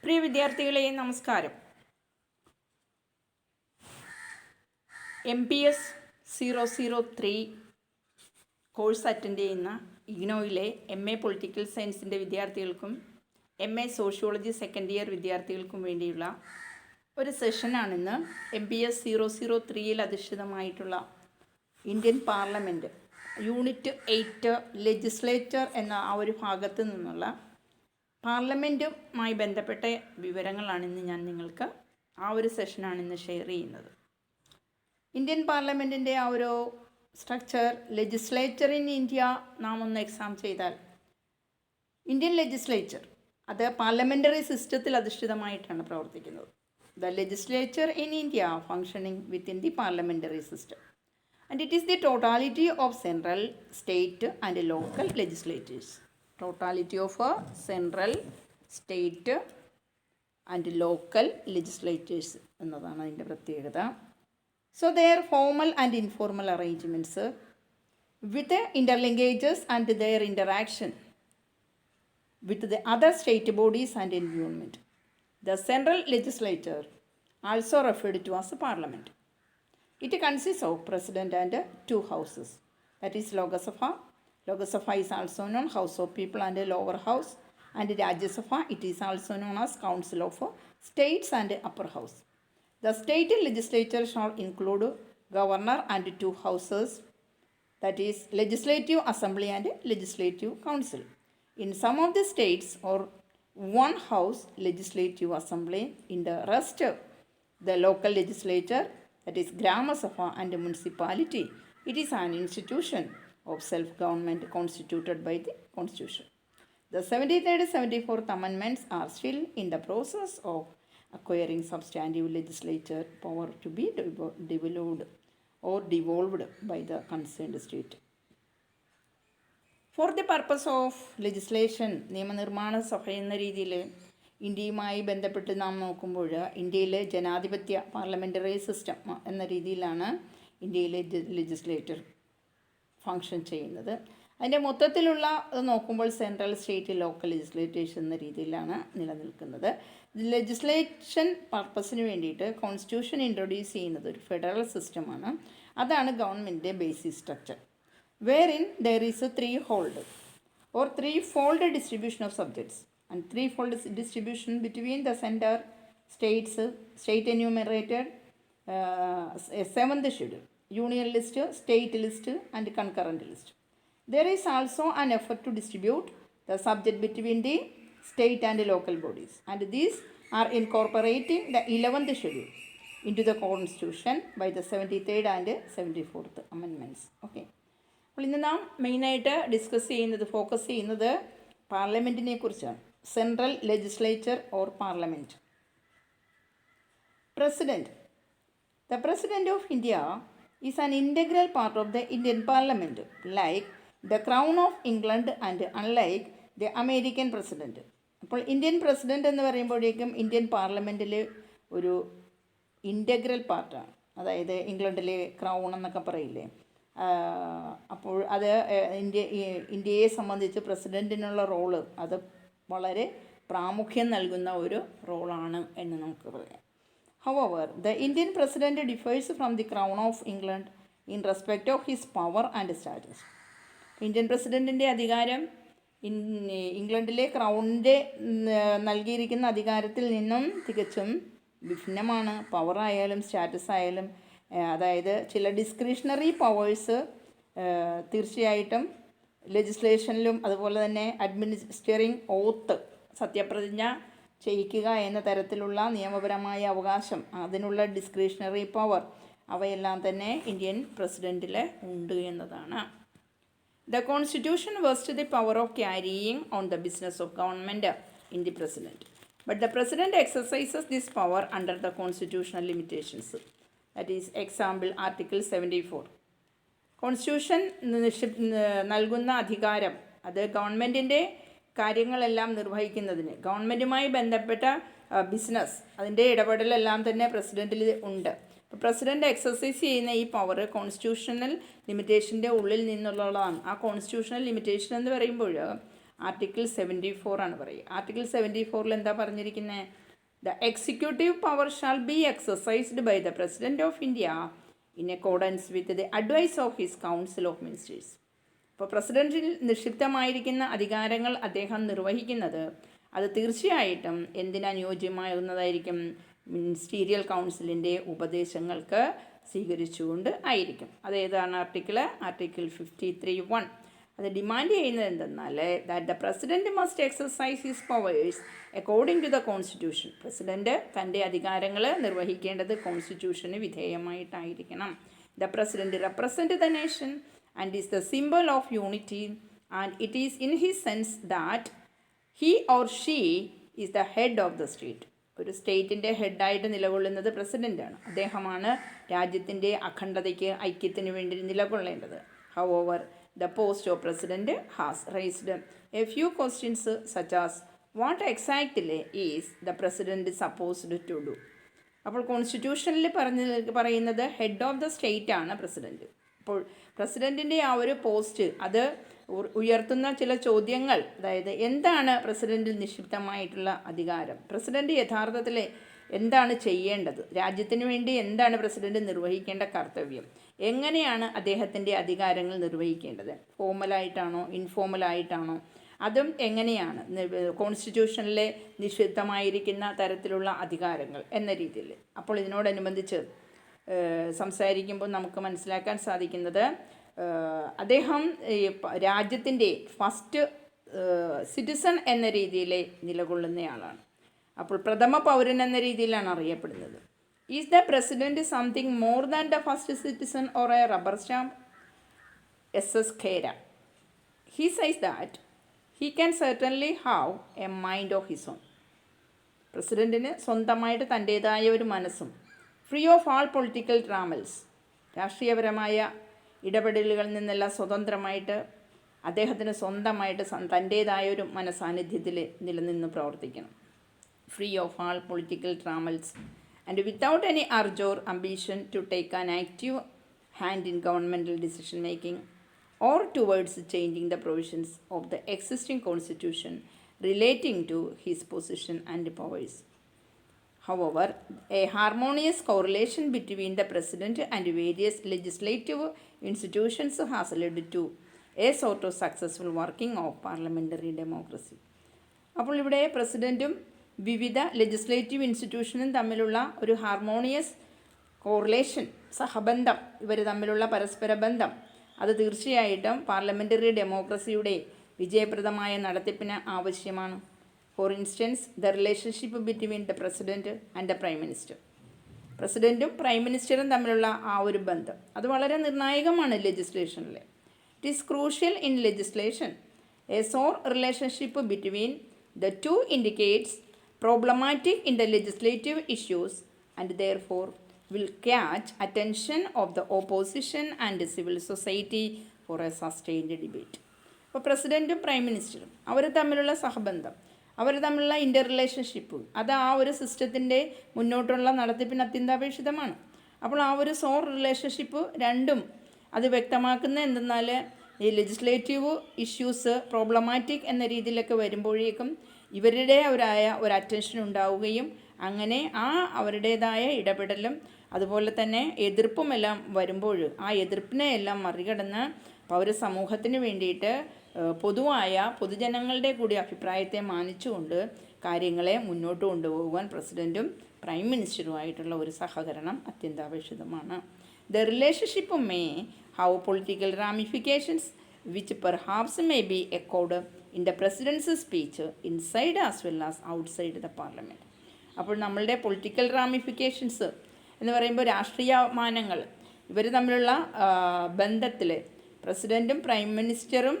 പ്രിയ വിദ്യാർത്ഥികളെ നമസ്കാരം. MPS 003 course attend ചെയ്യുന്ന ഇഗ്നോയിലെ MA പൊളിറ്റിക്കൽ സയൻസിൻ്റെ വിദ്യാർത്ഥികൾക്കും MA സോഷ്യോളജി സെക്കൻഡ് ഇയർ വിദ്യാർത്ഥികൾക്കും വേണ്ടിയുള്ള ഒരു സെഷനാണിന്ന്. MPS 003 അധിഷ്ഠിതമായിട്ടുള്ള ഇന്ത്യൻ പാർലമെൻറ്റ് യൂണിറ്റ് 8 ലെജിസ്ലേച്ചർ എന്ന ആ ഒരു ഭാഗത്ത് നിന്നുള്ള പാർലമെൻറ്റുമായി ബന്ധപ്പെട്ട വിവരങ്ങളാണിന്ന് ഞാൻ നിങ്ങൾക്ക് ആ ഒരു സെഷനാണിന്ന് ഷെയർ ചെയ്യുന്നത്. ഇന്ത്യൻ പാർലമെൻറ്റിൻ്റെ ആ ഒരു സ്ട്രക്ചർ, ലെജിസ്ലേച്ചർ ഇൻ ഇന്ത്യ നാം ഒന്ന് എക്സാം ചെയ്താൽ ഇന്ത്യൻ ലെജിസ്ലേച്ചർ അത് പാർലമെൻ്ററി സിസ്റ്റത്തിൽ അധിഷ്ഠിതമായിട്ടാണ് പ്രവർത്തിക്കുന്നത്. The legislature in India functioning within the parliamentary system and it is the totality of central, state and local legislators. Totality of central, state and local legislators എന്നതാണ് അതിൻ്റെ പ്രത്യേകത. So their formal and informal arrangements with the interlinkages and their interaction with the other state bodies and environment. The central legislature, also referred to as a parliament. It consists of president and two houses. That is Lok Sabha. Lok Sabha is also known House of People and Lower House. And Rajya Sabha, it is also known as Council of States and Upper House. The state legislature shall include governor and two houses, that is legislative assembly and legislative council. In some of the states or one house legislative assembly, in the rest the local legislature, that is Grama Sabha and municipality. It is an institution of self-government constituted by the constitution. The 73rd and 74th amendments are still in the process of acquiring substantive legislature power to be devolved or devolved by the concerned state. For the purpose of legislation, നിയമനിർമ്മാണ സഭ എന്ന രീതിയിൽ ഇന്ത്യയുമായി ബന്ധപ്പെട്ട് നാം നോക്കുമ്പോൾ ഇന്ത്യയിലെ ജനാധിപത്യ പാർലമെൻ്ററി സിസ്റ്റം എന്ന രീതിയിലാണ് ഇന്ത്യയിലെ ലെജിസ്ലേറ്റർ ഫങ്ഷൻ ചെയ്യുന്നത്. അതിൻ്റെ മൊത്തത്തിലുള്ള നോക്കുമ്പോൾ സെൻട്രൽ, സ്റ്റേറ്റ്, ലോക്കൽ ലെജിസ്ലേറ്റേഴ്സ് എന്ന രീതിയിലാണ് നിലനിൽക്കുന്നത്. ലെജിസ്ലേഷൻ പർപ്പസിന് വേണ്ടിയിട്ട് കോൺസ്റ്റിറ്റ്യൂഷൻ ഇൻട്രൊഡ്യൂസ് ചെയ്യുന്നത് ഒരു ഫെഡറൽ സിസ്റ്റമാണ്. അതാണ് ഗവൺമെൻറ്റിൻ്റെ basic structure. Wherein there is a three fold distribution of subjects and three fold distribution between the centre, state enumerated, seventh schedule, union list, state list and concurrent list. There is also an effort to distribute the subject between the state and local bodies, and these are incorporating the 11th schedule into the constitution by the 73rd and 74th amendments. Okay. അപ്പോൾ ഇന്ന് നാം മെയിനായിട്ട് focus ചെയ്യുന്നത് പാർലമെൻറ്റിനെ കുറിച്ചാണ്. Central legislature or parliament. President. The President of India is an integral part of the Indian Parliament, like the Crown of England and unlike the American President. അപ്പോൾ Indian president എന്ന് പറയുമ്പോഴേക്കും Indian പാർലമെൻറ്റിൽ ഒരു integral പാർട്ടാണ്. അതായത് ഇംഗ്ലണ്ടിലെ crown എന്നൊക്കെ പറയില്ലേ, അപ്പോൾ അത് ഇന്ത്യയെ സംബന്ധിച്ച് പ്രസിഡൻറ്റിനുള്ള റോള് അത് വളരെ പ്രാമുഖ്യം നൽകുന്ന ഒരു റോളാണ് എന്ന് നമുക്ക് പറയാം. However, the Indian President differs from the Crown of England in respect of his power and status. Indian പ്രസിഡൻറ്റിൻ്റെ അധികാരം ഇംഗ്ലണ്ടിലെ ക്രൗണിൻ്റെ നൽകിയിരിക്കുന്ന അധികാരത്തിൽ നിന്നും തികച്ചും വിഭിന്നമാണ്. പവറായാലും സ്റ്റാറ്റസ് ആയാലും, അതായത് ചില ഡിസ്ക്രിഷണറി പവേഴ്സ് തീർച്ചയായിട്ടും ലെജിസ്ലേഷനിലും അതുപോലെ തന്നെ അഡ്മിനിസ്ട്രിങ് ഓത്ത്, സത്യപ്രതിജ്ഞ ചെയ്യിക്കുക എന്ന തരത്തിലുള്ള നിയമപരമായ അവകാശം, അതിനുള്ള ഡിസ്ക്രിഷണറി പവർ, അവയെല്ലാം തന്നെ ഇന്ത്യൻ പ്രസിഡൻറ്റിൽ ഉണ്ട് എന്നതാണ്. The Constitution vests the power of carrying on the business of government in the President. But the President exercises this power under the constitutional limitations. That is, example, Article 74. Constitution നൽകുന്ന അധികാരം അത് ഗവൺമെൻറ്റിൻ്റെ കാര്യങ്ങളെല്ലാം നിർവഹിക്കുന്നതിന്, ഗവൺമെൻറ്റുമായി ബന്ധപ്പെട്ട business, അതിൻ്റെ ഇടപെടലെല്ലാം തന്നെ പ്രസിഡൻറ്റിൽ ഉണ്ട്. അപ്പോൾ പ്രസിഡൻറ്റ് എക്സസൈസ് ചെയ്യുന്ന ഈ പവർ കോൺസ്റ്റിറ്റ്യൂഷണൽ ലിമിറ്റേഷൻ്റെ ഉള്ളിൽ നിന്നുള്ളതാണ്. ആ കോൺസ്റ്റിറ്റ്യൂഷണൽ ലിമിറ്റേഷൻ എന്ന് പറയുമ്പോൾ ആർട്ടിക്കിൾ 74 ആണ് പറയുക. ആർട്ടിക്കിൾ 74 എന്താ പറഞ്ഞിരിക്കുന്നത്? The executive power shall be exercised by the president of India in accordance with the advice of his council of ministers. അപ്പോൾ പ്രസിഡന്റിൽ നിക്ഷിപ്തമായിരിക്കുന്ന അധികാരങ്ങൾ അദ്ദേഹം നിർവഹിക്കുന്നത് അത് തീർച്ചയായിട്ടും എന്തിനനുയോജ്യമാകുന്നതായിരിക്കും? മിനിസ്റ്റീരിയൽ കൗൺസിലിൻ്റെ ഉപദേശങ്ങൾക്ക് സ്വീകരിച്ചുകൊണ്ട് ആയിരിക്കും. അതേതാണ് ആർട്ടിക്കിൾ 53(1). അത് ഡിമാൻഡ് ചെയ്യുന്നത് എന്തെന്നാൽ that the president must exercise his powers according to the constitution. President തൻ്റെ അധികാരങ്ങൾ നിർവഹിക്കേണ്ടത് കോൺസ്റ്റിറ്റ്യൂഷന് വിധേയമായിട്ടായിരിക്കണം. The president represent the nation and is the symbol of unity and it is in his sense that he or she is the head of the state. ഒരു സ്റ്റേറ്റിൻ്റെ ഹെഡായിട്ട് നിലകൊള്ളുന്നത് പ്രസിഡൻ്റാണ്. അദ്ദേഹമാണ് രാജ്യത്തിൻ്റെ അഖണ്ഡതയ്ക്ക്, ഐക്യത്തിന് വേണ്ടി നിലകൊള്ളേണ്ടത്. However the post of president has raised a few questions such as what exactly is the president supposed to do. അപ്പോൾ കോൺസ്റ്റിറ്റ്യൂഷനിൽ പറയുന്നത് ഹെഡ് ഓഫ് ദ സ്റ്റേറ്റ് ആണ് പ്രസിഡൻറ്റ്. അപ്പോൾ പ്രസിഡൻറ്റിൻ്റെ ആ ഒരു പോസ്റ്റ് അത് ഉയർത്തുന്ന ചില ചോദ്യങ്ങൾ, അതായത് എന്താണ് പ്രസിഡൻറ്റിൽ നിക്ഷിപ്തമായിട്ടുള്ള അധികാരം, പ്രസിഡൻറ്റ് യഥാർത്ഥത്തിൽ എന്താണ് ചെയ്യേണ്ടത്, രാജ്യത്തിന് വേണ്ടി എന്താണ് പ്രസിഡൻറ്റ് നിർവഹിക്കേണ്ട കർത്തവ്യം, എങ്ങനെയാണ് അദ്ദേഹത്തിൻ്റെ അധികാരങ്ങൾ നിർവഹിക്കേണ്ടത്, ഫോർമലായിട്ടാണോ ഇൻഫോർമലായിട്ടാണോ, അതും എങ്ങനെയാണ് കോൺസ്റ്റിറ്റ്യൂഷനിലെ നിക്ഷിപ്തമായിരിക്കുന്ന തരത്തിലുള്ള അധികാരങ്ങൾ എന്ന രീതിയിൽ. അപ്പോൾ ഇതിനോടനുബന്ധിച്ച് സംസാരിക്കുമ്പോൾ നമുക്ക് മനസ്സിലാക്കാൻ സാധിക്കുന്നത് അദ്ദേഹം രാജ്യത്തിൻ്റെ ഫസ്റ്റ് സിറ്റിസൺ എന്ന രീതിയിൽ നിലകൊള്ളുന്നയാളാണ്. അപ്പോൾ പ്രഥമ പൗരൻ എന്ന രീതിയിലാണ് അറിയപ്പെടുന്നത്. Is the president something more than the first citizen or a rubber stamp? SS Khera. He says that he can certainly have a mind of his own. പ്രസിഡൻറ്റിന് സ്വന്തമായിട്ട് തൻ്റേതായ ഒരു മനസ്സും free of all political trammels, രാഷ്ട്രീയപരമായ ഇടപെടലുകളിൽ നിന്നെല്ലാം സ്വതന്ത്രമായിട്ട് അദ്ദേഹത്തിന് സ്വന്തമായിട്ട് തൻ്റേതായ ഒരു മനസാന്നിധ്യത്തിൽ നിലനിന്ന് പ്രവർത്തിക്കണം. Free of all political trammels and without any urge or ambition to take an active hand in governmental decision making or towards changing the provisions of the existing constitution relating to his position and powers. However, a harmonious correlation between the president and various legislative institutions has led to a sort of successful working of parliamentary democracy. അപ്പോൾ ഇവിടെ പ്രസിഡൻറ്റും വിവിധ legislative ഇൻസ്റ്റിറ്റ്യൂഷനും തമ്മിലുള്ള ഒരു harmonious correlation, സഹബന്ധം, ഇവർ തമ്മിലുള്ള പരസ്പര ബന്ധം, അത് തീർച്ചയായിട്ടും പാർലമെൻ്ററി ഡെമോക്രസിയുടെ വിജയപ്രദമായ നടത്തിപ്പിന് ആവശ്യമാണ്. For instance, the relationship between the president and the prime minister. പ്രസിഡൻറ്റും പ്രൈം മിനിസ്റ്ററും തമ്മിലുള്ള ആ ഒരു ബന്ധം അത് വളരെ നിർണായകമാണ് ലെജിസ്ലേഷനിൽ. It is crucial in legislation. A sore relationship between the two indicates problematic in the legislative issues and therefore will catch attention of the opposition and civil society for a sustained debate. അപ്പോൾ പ്രസിഡൻറ്റും prime മിനിസ്റ്ററും അവർ തമ്മിലുള്ള സഹബന്ധം, അവർ തമ്മിലുള്ള ഇൻ്റർ relationship അത് ആ ഒരു സിസ്റ്റത്തിൻ്റെ മുന്നോട്ടുള്ള നടത്തിപ്പിന് അത്യന്താപേക്ഷിതമാണ്. അപ്പോൾ ആ ഒരു സോർ റിലേഷൻഷിപ്പ് രണ്ടും അത് വ്യക്തമാക്കുന്ന എന്തെന്നാൽ ഈ ലെജിസ്ലേറ്റീവ് ഇഷ്യൂസ് പ്രോബ്ലമാറ്റിക് എന്ന രീതിയിലൊക്കെ വരുമ്പോഴേക്കും ഇവരുടേതായ ഒരു അറ്റൻഷൻ ഉണ്ടാവുകയും അങ്ങനെ ആ അവരുടേതായ ഇടപെടലും അതുപോലെ തന്നെ എതിർപ്പുമെല്ലാം വരുമ്പോൾ ആ എതിർപ്പിനെ എല്ലാം മറികടന്ന് പൗരസമൂഹത്തിന് വേണ്ടിയിട്ട് പൊതുജനങ്ങളുടെ കൂടി അഭിപ്രായത്തെ മാനിച്ചുകൊണ്ട് കാര്യങ്ങളെ മുന്നോട്ട് കൊണ്ടുപോകുവാൻ പ്രസിഡൻറ്റും പ്രൈം മിനിസ്റ്ററുമായിട്ടുള്ള ഒരു സഹകരണം അത്യന്താപേക്ഷിതമാണ്. The relationship may have political ramifications which perhaps may be echoed in the president's speech inside as well as outside the parliament. അപ്പോൾ നമ്മളുടെ പൊളിറ്റിക്കൽ റാമിഫിക്കേഷൻസ് എന്ന് പറയുമ്പോൾ രാഷ്ട്രീയ മാനങ്ങൾ, ഇവർ തമ്മിലുള്ള ബന്ധത്തിൽ പ്രസിഡൻറ്റും പ്രൈം മിനിസ്റ്ററും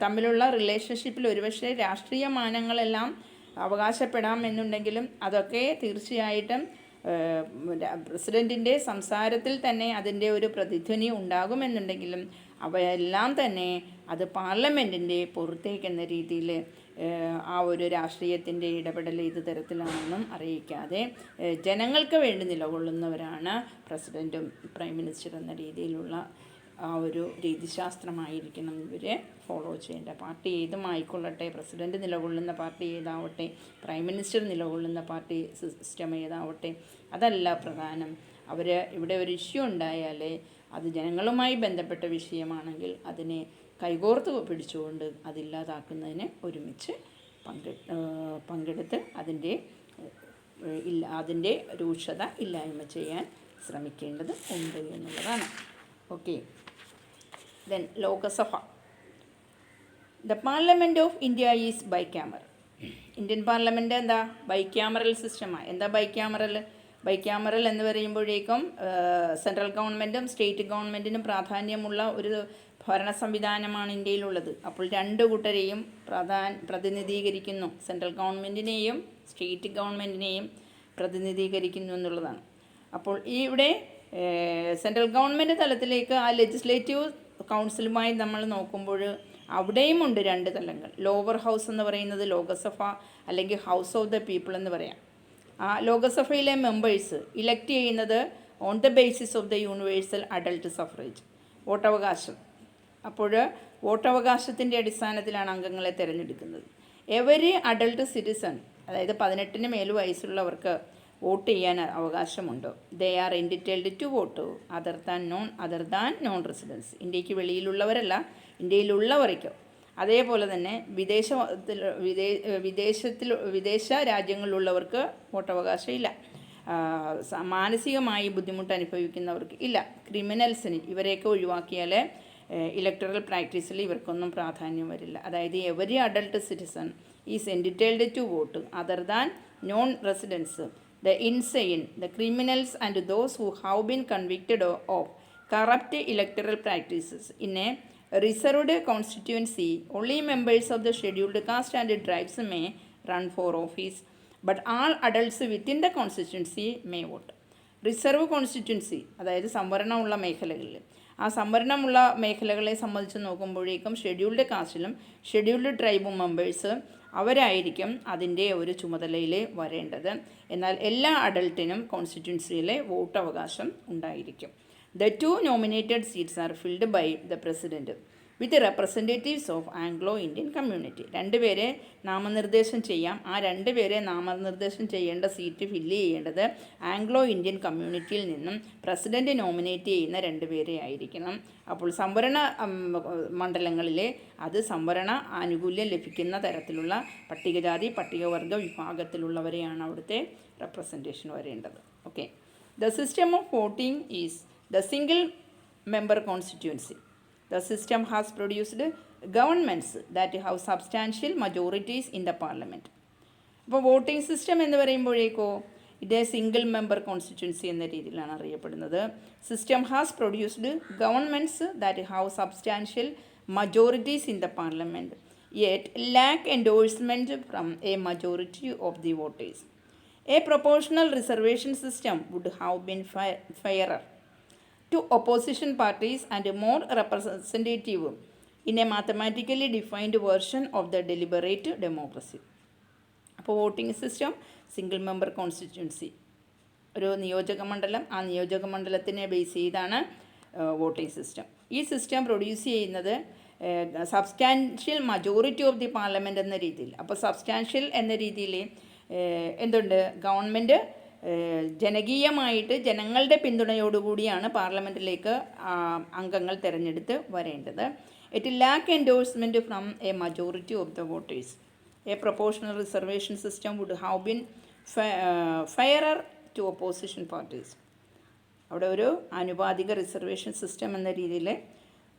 തമ്മിലുള്ള റിലേഷൻഷിപ്പിൽ ഒരുപക്ഷെ രാഷ്ട്രീയ മാനങ്ങളെല്ലാം അവകാശപ്പെടാം എന്നുണ്ടെങ്കിലും അതൊക്കെ തീർച്ചയായിട്ടും പ്രസിഡൻറ്റിൻ്റെ സംസാരത്തിൽ തന്നെ അതിൻ്റെ ഒരു പ്രതിധ്വനി ഉണ്ടാകുമെന്നുണ്ടെങ്കിലും അവയെല്ലാം തന്നെ അത് പാർലമെൻറ്റിൻ്റെ പുറത്തേക്കെന്ന രീതിയിൽ ആ ഒരു രാഷ്ട്രീയത്തിൻ്റെ ഇടപെടൽ ഏത് തരത്തിലാണെന്നും അറിയിക്കാതെ ജനങ്ങൾക്ക് വേണ്ടി നിലകൊള്ളുന്നവരാണ് പ്രസിഡൻറ്റും പ്രൈം മിനിസ്റ്റർ എന്ന രീതിയിലുള്ള ആ ഒരു രീതിശാസ്ത്രമായിരിക്കണം ഇവർ ഫോളോ ചെയ്യേണ്ട. പാർട്ടി ഏതുമായിക്കൊള്ളട്ടെ, പ്രസിഡൻറ്റ് നിലകൊള്ളുന്ന പാർട്ടി ഏതാവട്ടെ, പ്രൈം മിനിസ്റ്റർ നിലകൊള്ളുന്ന പാർട്ടി സിസ്റ്റം ഏതാവട്ടെ, അതല്ല പ്രധാനം. ഇവിടെ ഒരു ഇഷ്യൂ ഉണ്ടായാൽ അത് ജനങ്ങളുമായി ബന്ധപ്പെട്ട വിഷയമാണെങ്കിൽ അതിനെ കൈകോർത്ത് പിടിച്ചുകൊണ്ട് അതില്ലാതാക്കുന്നതിന് ഒരുമിച്ച് പങ്കെടുത്ത് അതിൻ്റെ രൂക്ഷത ഇല്ലായ്മ ചെയ്യാൻ ശ്രമിക്കേണ്ടത് ഉണ്ട് എന്നുള്ളതാണ്. Okay. Then Lok Sabha. The parliament of India is bicameral. Indian parliament എന്താ? ബൈക്യാമറൽ സിസ്റ്റമാണ്. എന്താ ബൈക്യാമറൽ? ബൈക്യാമറൽ എന്ന് പറയുമ്പോഴേക്കും സെൻട്രൽ ഗവൺമെൻറ്റും സ്റ്റേറ്റ് ഗവൺമെൻറ്റിനും പ്രാധാന്യമുള്ള ഒരു ഭരണ സംവിധാനമാണ് ഇന്ത്യയിലുള്ളത്. അപ്പോൾ രണ്ട് കൂട്ടരെയും പ്രതിനിധീകരിക്കുന്നു. സെൻട്രൽ ഗവൺമെൻറ്റിനെയും സ്റ്റേറ്റ് ഗവൺമെൻറ്റിനെയും പ്രതിനിധീകരിക്കുന്നു എന്നുള്ളതാണ്. അപ്പോൾ ഇവിടെ സെൻട്രൽ ഗവൺമെൻറ് തലത്തിലേക്ക് ആ ലെജിസ്ലേറ്റീവ് കൗൺസിലുമായി നമ്മൾ നോക്കുമ്പോൾ അവിടെയും ഉണ്ട് രണ്ട് തലങ്ങൾ. ലോവർ ഹൗസ് എന്ന് പറയുന്നത് ലോകസഭ, അല്ലെങ്കിൽ ഹൗസ് ഓഫ് ദ പീപ്പിൾ എന്ന് പറയാം. ആ ലോകസഭയിലെ മെമ്പേഴ്സ് ഇലക്ട് ചെയ്യുന്നത് on the basis of the universal adult suffrage, വോട്ടവകാശം. അപ്പോൾ വോട്ടവകാശത്തിൻ്റെ അടിസ്ഥാനത്തിലാണ് അംഗങ്ങളെ തിരഞ്ഞെടുക്കുന്നത്. എവരി അഡൾട്ട് സിറ്റിസൺ, അതായത് 18 മേൽ വയസ്സുള്ളവർക്ക് വോട്ട് ചെയ്യാൻ അവകാശമുണ്ട്. They are entitled to vote other than non residents. ഇന്ത്യക്ക് വെളിയിലുള്ളവരല്ല, ഇന്ത്യയിലുള്ളവർക്ക്. അതേപോലെ തന്നെ വിദേശ രാജ്യങ്ങളിലുള്ളവർക്ക് വോട്ടവകാശം ഇല്ല. മാനസികമായി ബുദ്ധിമുട്ട് അനുഭവിക്കുന്നവർക്ക് ഇല്ല. ക്രിമിനൽസിന് ഇവരെയൊക്കെ ഒഴിവാക്കിയാൽ ഇലക്ടറൽ പ്രാക്ടീസിൽ ഇവർക്കൊന്നും പ്രാധാന്യം വരില്ല. അതായത് every adult citizen is entitled to vote other than non residents, the insane, the criminals and those who have been convicted of corrupt electoral practices in a reserved constituency. Only members of the scheduled caste and tribes may run for office, but all adults within the constituency may vote. Reserve constituency, അതായത് സംവരണമുള്ള മേഖലകളിൽ, ആ സംവരണമുള്ള മേഖലകളെ സംബന്ധിച്ച് നോക്കുമ്പോഴേക്കും scheduled കാസ്റ്റിലും scheduled ട്രൈബും members അവരായിരിക്കും അതിൻ്റെ ഒരു ചുമതലയിൽ വരേണ്ടത്. എന്നാൽ എല്ലാ അഡൾട്ടിനും കോൺസ്റ്റിറ്റ്യുവൻസിയിലെ വോട്ടവകാശം ഉണ്ടായിരിക്കും. The 2 nominated seats are filled by the president with representatives of Anglo Indian community. 2 പേരെ നാമനിർദ്ദേശം ചെയ്യാം. ആ 2 പേരെ നാമനിർദ്ദേശം ചെയ്യേണ്ട സീറ്റ് ഫില്ല് ചെയ്യേണ്ടത് ആംഗ്ലോ ഇന്ത്യൻ കമ്മ്യൂണിറ്റിയിൽ നിന്നും പ്രസിഡൻറ്റ് നോമിനേറ്റ് ചെയ്യുന്ന 2 പേരെ ആയിരിക്കണം. അപ്പോൾ സംവരണ മണ്ഡലങ്ങളിലെ അത് സംവരണ ആനുകൂല്യം ലഭിക്കുന്ന തരത്തിലുള്ള പട്ടികജാതി പട്ടികവർഗ വിഭാഗത്തിലുള്ളവരെയാണ് അവിടുത്തെ റെപ്രസെൻറ്റേഷൻ വരേണ്ടത്. Okay. The system of voting is the single member constituency. The system has produced governments that have substantial majorities in the parliament. അപ്പോൾ വോട്ടിംഗ് സിസ്റ്റം എന്ന് പറയുമ്പോഴേക്കോ ഇത് സിംഗിൾ മെമ്പർ കോൺസ്റ്റിറ്റ്യുവൻസി എന്ന രീതിയിലാണ് അറിയപ്പെടുന്നത്. System has produced governments that have substantial majorities in the parliament yet lack endorsement from a majority of the voters. A proportional reservation system would have been fairer to opposition parties and more representative in a mathematically defined version of the deliberate democracy. അപ്പോൾ voting system single member constituency, ഒരു നിയോജക മണ്ഡലം, ആ നിയോജക മണ്ഡലത്തിനെ base ചെയ്താണ് voting system. ഈ system produce ചെയ്യുന്നത് substantial majority of the parliament എന്ന രീതിയിൽ. അപ്പോൾ സബ്സ്റ്റാൻഷ്യൽ എന്ന രീതിയിൽ എന്തുണ്ട്? ഗവൺമെൻറ് ജനകീയമായിട്ട് ജനങ്ങളുടെ പിന്തുണയോടുകൂടിയാണ് പാർലമെൻറ്റിലേക്ക് അംഗങ്ങൾ തിരഞ്ഞെടുത്ത് വരേണ്ടത്. It lack endorsement from a majority of the voters. A proportional reservation system would have been fairer to opposition parties. അവിടെ ഒരു ആനുപാതിക റിസർവേഷൻ സിസ്റ്റം എന്ന രീതിയിൽ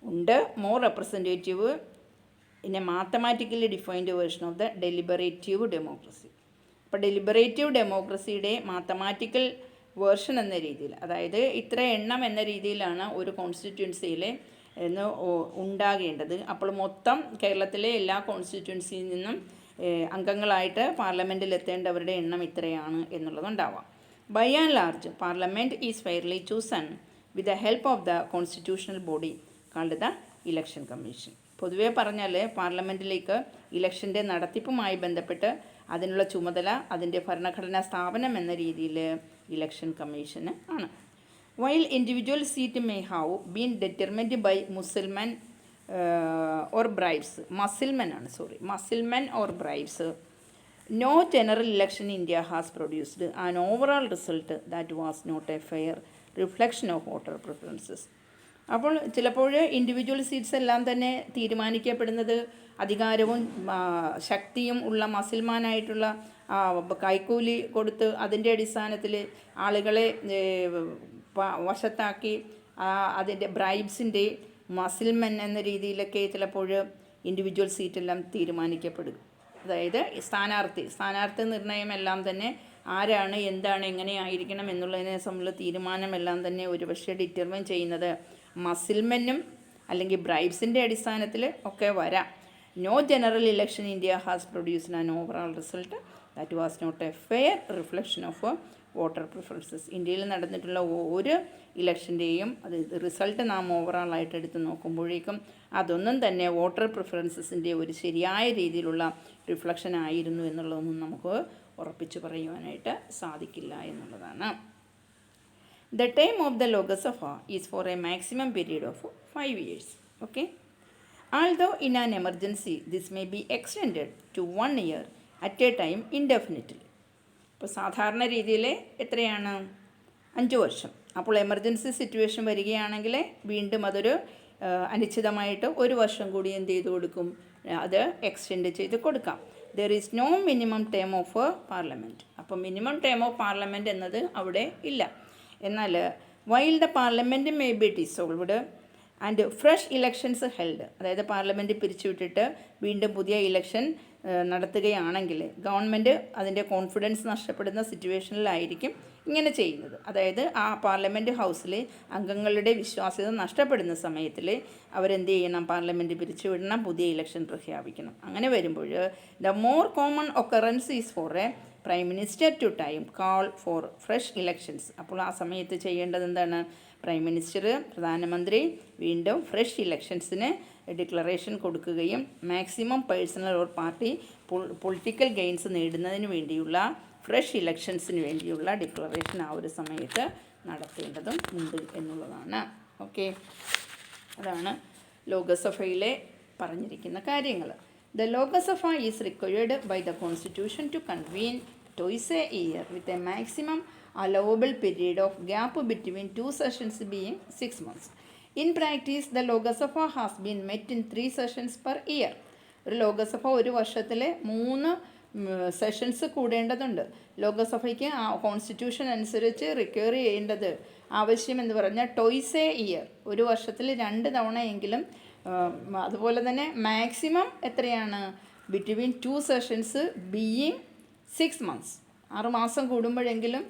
ഉണ്ട്. More representative in a mathematically defined version of the deliberative democracy. അപ്പോൾ deliberative ഡെമോക്രസിയുടെ mathematical version എന്ന രീതിയിൽ, അതായത് ഇത്ര എണ്ണം എന്ന രീതിയിലാണ് ഒരു കോൺസ്റ്റിറ്റ്യുവൻസിയിൽ ഉണ്ടാകേണ്ടത്. അപ്പോൾ മൊത്തം കേരളത്തിലെ എല്ലാ കോൺസ്റ്റിറ്റ്യുവൻസിയിൽ നിന്നും അംഗങ്ങളായിട്ട് പാർലമെൻറ്റിൽ എത്തേണ്ടവരുടെ എണ്ണം ഇത്രയാണ് എന്നുള്ളതുണ്ടാവാം. By and large parliament is fairly chosen with the help of the constitutional body called the election commission. പൊതുവേ പറഞ്ഞാൽ പാർലമെൻറ്റിലേക്ക് ഇലക്ഷൻ്റെ നടത്തിപ്പുമായി ബന്ധപ്പെട്ട് അതിനുള്ള ചുമതല അതിൻ്റെ ഭരണഘടനാ സ്ഥാപനം എന്ന രീതിയിൽ ഇലക്ഷൻ കമ്മീഷന് ആണ്. While individual seat may have been determined by or bribes, Musselman or bribes, no general election in India has produced an overall result that was not a fair reflection of voter preferences. അപ്പോൾ ചിലപ്പോൾ individual seats എല്ലാം തന്നെ തീരുമാനിക്കപ്പെടുന്നത് അധികാരവും ശക്തിയും ഉള്ള മസിൽമാനായിട്ടുള്ള കൈക്കൂലി കൊടുത്ത് അതിൻ്റെ അടിസ്ഥാനത്തിൽ ആളുകളെ വശത്താക്കി അതിൻ്റെ ബ്രൈബ്സിൻ്റെ മസിൽമെൻ എന്ന രീതിയിലൊക്കെ ചിലപ്പോൾ ഇൻഡിവിജ്വൽ സീറ്റെല്ലാം തീരുമാനിക്കപ്പെടും. അതായത് സ്ഥാനാർത്ഥി നിർണയമെല്ലാം തന്നെ ആരാണ്, എന്താണ്, എങ്ങനെയായിരിക്കണം എന്നുള്ളതിനെ സംബന്ധിച്ച തീരുമാനമെല്ലാം തന്നെ ഒരുപക്ഷെ ഡിറ്റർമൈൻ ചെയ്യുന്നത് മസിൽമെന്നും അല്ലെങ്കിൽ ബ്രൈബ്സിൻ്റെ അടിസ്ഥാനത്തിൽ ഒക്കെ വരാം. No general election India has produced an overall result that was not a fair reflection of voter preferences. ഇന്ത്യയിൽ നടന്നിട്ടുള്ള ഒരു ഇലക്ഷൻ്റെയും അത് റിസൾട്ട് നാം ഓവറോളായിട്ട് എടുത്ത് നോക്കുമ്പോഴേക്കും അതൊന്നും തന്നെ വോട്ടർ പ്രിഫറൻസസിൻ്റെ ഒരു ശരിയായ രീതിയിലുള്ള റിഫ്ലക്ഷൻ ആയിരുന്നു എന്നുള്ളതൊന്നും നമുക്ക് ഉറപ്പിച്ചു പറയുവാനായിട്ട് സാധിക്കില്ല എന്നുള്ളതാണ്. The term of the Lok Sabha is for a maximum period of 5 years. Okay? Although in an emergency, this may be extended to 1 year at a time indefinitely. ഇപ്പോൾ സാധാരണ രീതിയിൽ എത്രയാണ്? 5 വർഷം. അപ്പോൾ എമർജൻസി സിറ്റുവേഷൻ വരികയാണെങ്കിൽ വീണ്ടും അതൊരു അനിശ്ചിതമായിട്ട് 1 വർഷം കൂടി എന്ത് ചെയ്ത് കൊടുക്കും? അത് എക്സ്റ്റെൻഡ് ചെയ്ത് കൊടുക്കാം. There is no minimum term of parliament. അപ്പോൾ മിനിമം ടേം ഓഫ് പാർലമെൻറ്റ് എന്നത് അവിടെ ഇല്ല. എന്നാൽ while the parliament may be dissolved and fresh elections held, അതായത് പാർലമെൻറ്റ് പിരിച്ചുവിട്ടിട്ട് വീണ്ടും പുതിയ ഇലക്ഷൻ നടത്തുകയാണെങ്കിൽ ഗവൺമെൻറ് അതിൻ്റെ കോൺഫിഡൻസ് നഷ്ടപ്പെടുന്ന സിറ്റുവേഷനിലായിരിക്കും ഇങ്ങനെ ചെയ്യുന്നത്. അതായത് ആ പാർലമെൻറ്റ് ഹൗസിൽ അംഗങ്ങളുടെ വിശ്വാസ്യത നഷ്ടപ്പെടുന്ന സമയത്തിൽ അവരെന്ത് ചെയ്യണം? പാർലമെൻറ്റ് പിരിച്ചുവിടണം, പുതിയ ഇലക്ഷൻ പ്രഖ്യാപിക്കണം. അങ്ങനെ വരുമ്പോൾ the more common occurrence is for a prime minister to time call for fresh elections. അപ്പോൾ ആ സമയത്ത് ചെയ്യേണ്ടത് എന്താണ്? പ്രൈം മിനിസ്റ്റർ, പ്രധാനമന്ത്രി വീണ്ടും ഫ്രഷ് ഇലക്ഷൻസിന് ഡിക്ലറേഷൻ കൊടുക്കുകയും maximum personal or party political gains നേടുന്നതിന് വേണ്ടിയുള്ള ഫ്രഷ് ഇലക്ഷൻസിന് വേണ്ടിയുള്ള ഡിക്ലറേഷൻ ആ ഒരു സമയത്ത് നടത്തേണ്ടതും ഉണ്ട് എന്നുള്ളതാണ്. ഓക്കെ, അതാണ് ലോകസഭയിലെ പറഞ്ഞിരിക്കുന്ന കാര്യങ്ങൾ. The Lok Sabha is required by the Constitution to convene twice a year with a maximum allowable period of gap between 2 sessions being 6 months. In practice, the Lok Sabha has been met in 3 sessions per year. ഒരു ലോകസഭ ഒരു വർഷത്തിൽ 3 sessions കൂടേണ്ടതുണ്ട്. ലോകസഭയ്ക്ക് ആ constitution അനുസരിച്ച് require ചെയ്യേണ്ടത് ആവശ്യം എന്ന് പറഞ്ഞാൽ toys A year, ഒരു വർഷത്തിൽ 2 തവണയെങ്കിലും. അതുപോലെ തന്നെ മാക്സിമം എത്രയാണ്? ബിറ്റ്വീൻ 2 സെഷൻസ് ബീയിങ് 6 months, 6 മാസം കൂടുമ്പോഴെങ്കിലും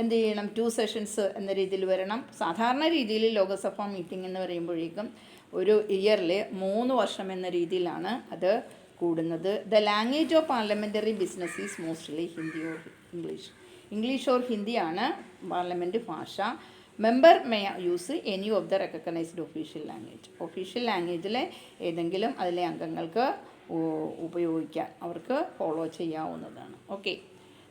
എന്ത് ചെയ്യണം? 2 സെഷൻസ് എന്ന രീതിയിൽ വരണം. സാധാരണ രീതിയിൽ ലോകസഭാ മീറ്റിംഗ് എന്ന് പറയുമ്പോഴേക്കും ഒരു ഇയറിൽ 3 വർഷം എന്ന രീതിയിലാണ് അത് കൂടുന്നത്. The language of parliamentary business is mostly Hindi or English or ഹിന്ദിയാണ് പാർലമെൻറ്റ് ഭാഷ. Member may use any of the recognised official language. Official ലാംഗ്വേജിലെ ഏതെങ്കിലും അതിലെ അംഗങ്ങൾക്ക് ഉപയോഗിക്കാൻ അവർക്ക് ഫോളോ ചെയ്യാവുന്നതാണ്. Okay,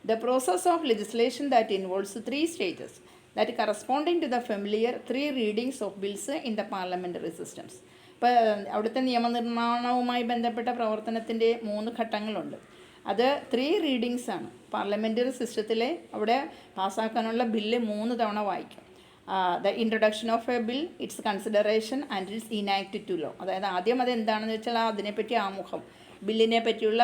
the process of legislation that involves 3 stages that corresponding to the familiar 3 readings of bills in the parliamentary systems. ഇപ്പോൾ അവിടുത്തെ നിയമനിർമ്മാണവുമായി ബന്ധപ്പെട്ട പ്രവർത്തനത്തിൻ്റെ 3 ഘട്ടങ്ങളുണ്ട്. അത് 3 readings ആണ്. പാർലമെൻ്ററി സിസ്റ്റത്തിൽ അവിടെ പാസ്സാക്കാനുള്ള ബില്ല് 3 തവണ വായിക്കും. The introduction of a bill, its consideration and its enacted to law. അതായത് ആദ്യം അത് എന്താണെന്ന് വെച്ചാൽ അതിനെപ്പറ്റി ആമുഖം, ബില്ലിനെ പറ്റിയുള്ള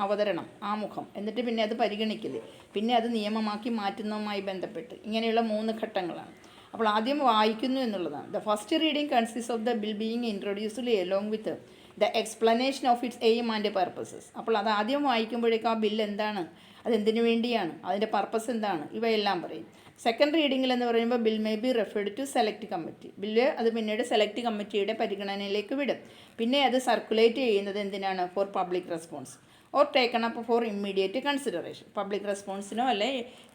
അവതരണം, ആമുഖം, എന്നിട്ട് പിന്നെ അത് പരിഗണിക്കൽ, പിന്നെ അത് നിയമമാക്കി മാറ്റുന്നതുമായി ബന്ധപ്പെട്ട് ഇങ്ങനെയുള്ള 3 ഘട്ടങ്ങളാണ്. അപ്പോൾ ആദ്യം വായിക്കുന്നു എന്നുള്ളതാണ്. The first reading consist of the bill being introduced along with the explanation of its aim and purposes. അപ്പോൾ അത് ആദ്യം വായിക്കുമ്പോഴേക്കും ആ ബില്ല് എന്താണ്, അതെന്തിനു വേണ്ടിയാണ്, അതിൻ്റെ പർപ്പസ് എന്താണ്, ഇവയെല്ലാം പറയും. സെക്കൻഡ് റീഡിങ്ങിൽ എന്ന് പറയുമ്പോൾ bill may be referred to select committee. Bill അത് പിന്നീട് സെലക്ട് കമ്മിറ്റിയുടെ പരിഗണനയിലേക്ക് വിടും. പിന്നെ അത് സർക്കുലേറ്റ് ചെയ്യുന്നത് എന്തിനാണ്? For public response or taken up for immediate consideration. Public റെസ്പോൺസിനോ അല്ലെ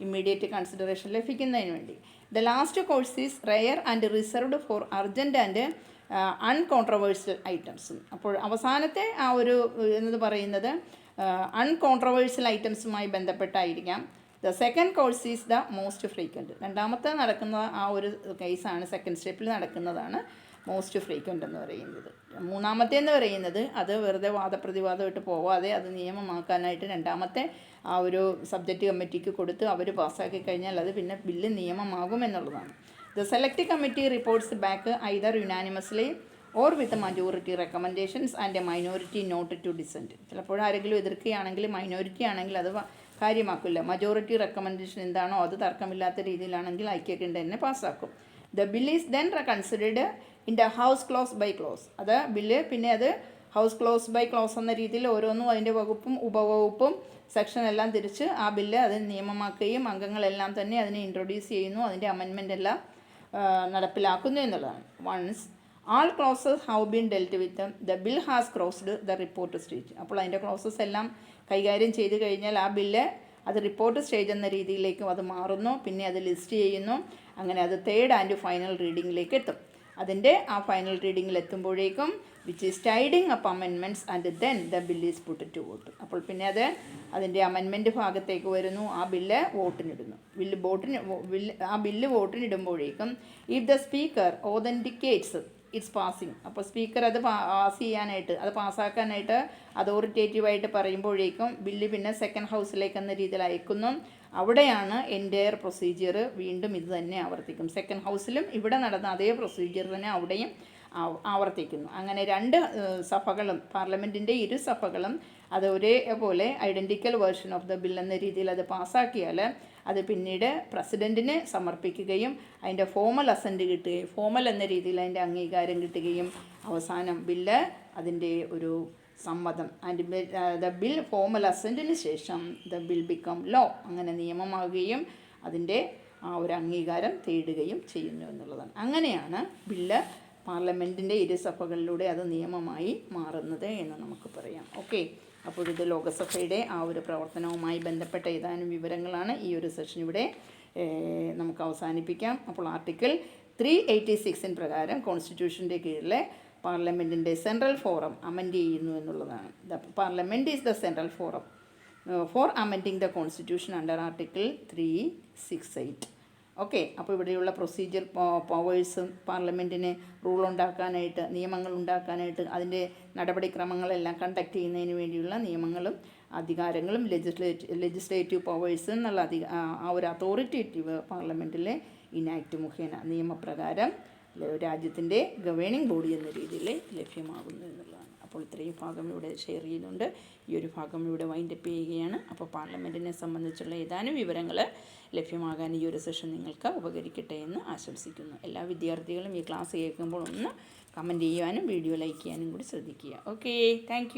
ഇമ്മീഡിയറ്റ് കൺസിഡറേഷൻ ലഭിക്കുന്നതിന് വേണ്ടി. The last course is rare and reserved for urgent and uncontroversial items. അപ്പോൾ അവസാനത്തെ ആ ഒരു എന്ന് പറയുന്നത് അൺകോൺട്രവേഴ്സ്യൽ ഐറ്റംസുമായി ബന്ധപ്പെട്ടായിരിക്കാം. The second course is the most frequent. രണ്ടാമത്തെ നടക്കുന്ന ആ ഒരു കേസാണ്, സെക്കൻഡ് സ്റ്റെപ്പിൽ നടക്കുന്നതാണ് മോസ്റ്റ് ഫ്രീക്വൻ്റ് എന്ന് പറയുന്നത്. മൂന്നാമത്തേന്ന് പറയുന്നത് അത് വെറുതെ വാദപ്രതിവാദമായിട്ട് പോവാതെ അത് നിയമമാക്കാനായിട്ട് രണ്ടാമത്തെ ആ ഒരു സബ്ജക്റ്റ് കമ്മിറ്റിക്ക് കൊടുത്ത് അവർ പാസ്സാക്കി കഴിഞ്ഞാൽ അത് പിന്നെ ബില്ല് നിയമമാകുമെന്നുള്ളതാണ്. The select committee reports back either unanimously or with majority recommendations and a minority note to dissent. ചിലപ്പോൾ ആരെങ്കിലും എതിർക്കുകയാണെങ്കിൽ, മൈനോറിറ്റി ആണെങ്കിൽ അത് കാര്യമാക്കില്ല. മജോറിറ്റി റെക്കമെൻഡേഷൻ എന്താണോ അത് തർക്കമില്ലാത്ത രീതിയിലാണെങ്കിൽ ഐക്യകണ്ഠേന തന്നെ പാസ്സാക്കും. The bill is then considered in the house clause by clause. അത് ബില്ല് പിന്നെ അത് ഹൗസ് ക്ലോസ് ബൈ ക്ലോസ് എന്ന രീതിയിൽ ഓരോന്നും അതിൻ്റെ വകുപ്പും ഉപവകുപ്പും സെക്ഷൻ എല്ലാം തിരിച്ച് ആ ബില്ല് അത് നിയമമാക്കുകയും അംഗങ്ങളെല്ലാം തന്നെ അതിനെ ഇൻട്രൊഡ്യൂസ് ചെയ്യുന്നു, അതിൻ്റെ അമെൻമെൻ്റ് എല്ലാം നടപ്പിലാക്കുന്നു എന്നുള്ളതാണ്. Once all clauses have been dealt with the bill has crossed the report stage. അപ്പോൾ അതിൻ്റെ ക്ലോസസ് എല്ലാം കൈകാര്യം ചെയ്ത് കഴിഞ്ഞാൽ ആ ബില്ല് അത് റിപ്പോർട്ട് സ്റ്റേജ് എന്ന രീതിയിലേക്കും അത് മാറുന്നു. പിന്നെ അത് ലിസ്റ്റ് ചെയ്യുന്നു. അങ്ങനെ അത് തേർഡ് ആൻഡ് ഫൈനൽ റീഡിങ്ങിലേക്ക് എത്തും. അതിൻ്റെ ആ ഫൈനൽ റീഡിങ്ങിൽ എത്തുമ്പോഴേക്കും which is tidying up amendments and then the bill is put to vote. അപ്പോൾ പിന്നെ അത് അതിൻ്റെ അമെൻമെൻറ്റ് ഭാഗത്തേക്ക് വരുന്നു, ആ ബില്ല് വോട്ടിനിടുന്നു. ആ ബില്ല് വോട്ടിനിടുമ്പോഴേക്കും if the speaker authenticates its passing. അപ്പോൾ സ്പീക്കർ അത് പാസ് ചെയ്യാനായിട്ട്, അത് പാസ്സാക്കാനായിട്ട് അതോറിറ്റേറ്റീവായിട്ട് പറയുമ്പോഴേക്കും ബില്ല് പിന്നെ സെക്കൻഡ് ഹൗസിലേക്ക് എന്ന രീതിയിൽ അയക്കുന്നു. അവിടെയാണ് എൻ്റയർ പ്രൊസീജിയർ വീണ്ടും ഇത് തന്നെ ആവർത്തിക്കും. സെക്കൻഡ് ഹൗസിലും ഇവിടെ നടന്ന അതേ പ്രൊസീജിയർ തന്നെ അവിടെയും ആവർത്തിക്കുന്നു. അങ്ങനെ രണ്ട് സഭകളും, പാർലമെൻറ്റിൻ്റെ ഇരു സഭകളും അത് ഒരേപോലെ identical version of the bill എന്ന രീതിയിൽ അത് പാസ്സാക്കിയാൽ അത് പിന്നീട് പ്രസിഡൻറ്റിന് സമർപ്പിക്കുകയും അതിൻ്റെ ഫോമൽ അസൻറ്റ് കിട്ടുകയും, ഫോമൽ എന്ന രീതിയിൽ അതിൻ്റെ അംഗീകാരം കിട്ടുകയും അവസാനം ബില്ല് അതിൻ്റെ ഒരു സമ്മതം ആൻഡ് ദ ബിൽ ഫോമൽ അസൻറ്റിന് ശേഷം ദ ബിൽ ബിക്കം ലോ, അങ്ങനെ നിയമമാവുകയും അതിൻ്റെ ആ ഒരു അംഗീകാരം തേടുകയും ചെയ്യുന്നു എന്നുള്ളതാണ്. അങ്ങനെയാണ് ബില്ല് പാർലമെൻറ്റിൻ്റെ ഇരുസഭകളിലൂടെ അത് നിയമമായി മാറുന്നത് എന്ന് നമുക്ക് പറയാം. ഓക്കെ, അപ്പോൾ ഇത് ലോകസഭയുടെ ആ ഒരു പ്രവർത്തനവുമായി ബന്ധപ്പെട്ട ഏതാനും വിവരങ്ങളാണ്. ഈ ഒരു സെഷൻ ഇവിടെ നമുക്ക് അവസാനിപ്പിക്കാം. അപ്പോൾ ആർട്ടിക്കിൾ 386 പ്രകാരം കോൺസ്റ്റിറ്റ്യൂഷൻ്റെ കീഴിലെ പാർലമെൻറ്റിൻ്റെ സെൻട്രൽ ഫോറം അമെൻഡ് ചെയ്യുന്നു എന്നുള്ളതാണ്. The parliament is the central forum four amending the constitution under article 368. Okay, അപ്പോൾ ഇവിടെയുള്ള പ്രൊസീജിയർ പവേഴ്സും പാർലമെൻറ്റിന് റൂൾ ഉണ്ടാക്കാനായിട്ട്, നിയമങ്ങൾ ഉണ്ടാക്കാനായിട്ട്, അതിൻ്റെ നടപടിക്രമങ്ങളെല്ലാം കണ്ടക്ട് ചെയ്യുന്നതിന് വേണ്ടിയുള്ള നിയമങ്ങളും അധികാരങ്ങളും ലെജിസ്ലേറ്റീവ് പവേഴ്സ് എന്നുള്ള ആ ഒരു അതോറിറ്റേറ്റീവ് പാർലമെൻറ്റിലെ ഇനാക്ട് മുഖേന നിയമപ്രകാരം രാജ്യത്തിൻ്റെ ഗവേണിംഗ് ബോഡി എന്ന രീതിയിൽ ലഭ്യമാകുന്നു എന്നുള്ളതാണ്. അപ്പോൾ ഇത്രയും ഭാഗം ഇവിടെ ഷെയർ ചെയ്യുന്നുണ്ട്. ഈ ഒരു ഭാഗം ഇവിടെ വൈൻഡപ്പ് ചെയ്യുകയാണ്. അപ്പോൾ പാർലമെൻറ്റിനെ സംബന്ധിച്ചുള്ള ഏതാനും വിവരങ്ങൾ ലഭ്യമാകാൻ ഈ ഒരു സെഷൻ നിങ്ങൾക്ക് ഉപകരിക്കട്ടെ എന്ന് ആശംസിക്കുന്നു. എല്ലാ വിദ്യാർത്ഥികളും ഈ ക്ലാസ് കേൾക്കുമ്പോൾ ഒന്ന് കമൻറ്റ് ചെയ്യാനും വീഡിയോ ലൈക്ക് ചെയ്യാനും കൂടി ശ്രദ്ധിക്കുക. Okay, thank